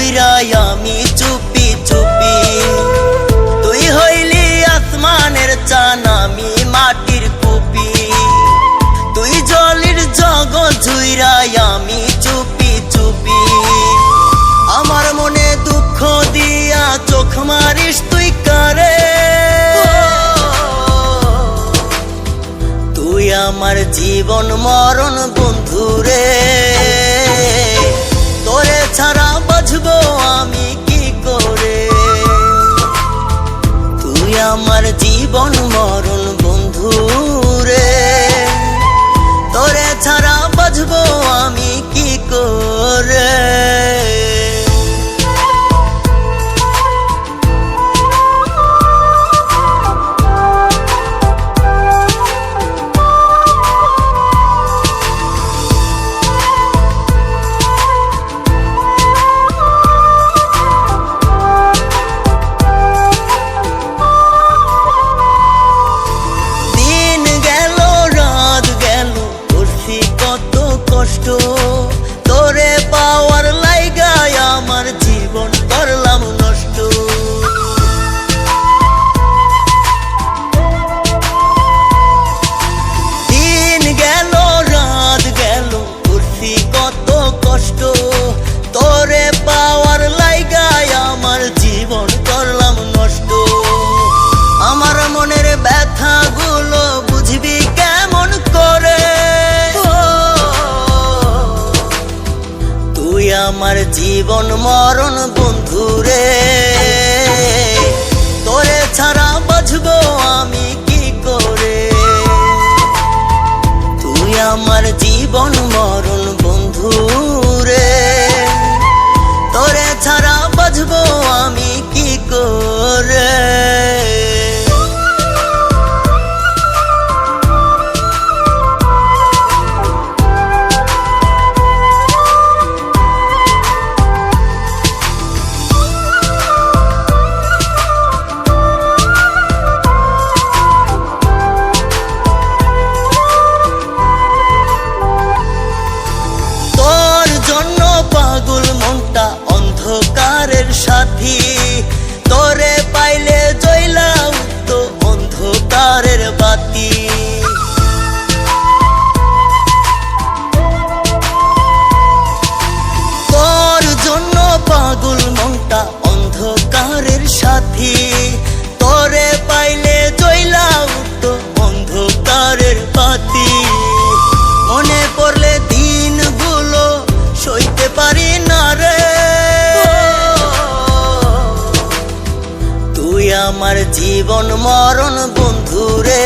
ধুইরাই আমি চুপি চুপি। তুই হইলি আসমানের চান আমি মাটির কুপি। তুই জলের জগৎ ধুইরাই আমি চুপি চুপি। আমার মনে দুঃখ দিয়া চোখ মারিস তুই কারে। তুই আমার জীবন মরণ বন্ধুরে। তোরে ছাড়া বাঁচবো আমি কি করে। তুই আমার জীবন মরণ বন্ধুরে। তোরে ছাড়া বাঁচবো আমি কি করে। তোরে পাওয়ার লাইগায় আমার জীবন করলাম নষ্ট। দিন গেল রাত গেল করছি কত কষ্ট। তোরে পাওয়ার লাইগায় আমার জীবন করলাম নষ্ট। আমার মনের ব্যথা গুলো বুঝবি কেমন করে। তুই আমার জীবন মরণ বন্ধুরে। তোরে ছাড়া বাঁচবো আমি কি করে। তুই আমার জীবন মরণ বন্ধুরে। তোরে ছাড়া বাঁচবো আমি কি করে। পাগল মনটা অন্ধকারের সাথী। তোরে পাইলে জ্বলা উঠতো অন্ধকারের বাতি। তোর জন্য পাগল মনটা অন্ধকারের সাথী। তোরে পাইলে জ্বলা উঠতো অন্ধকারের বাতি। মনে পড়লে দিনগুলো সইতে পারি না রে। তুই আমার জীবন মরণ বন্ধুরে।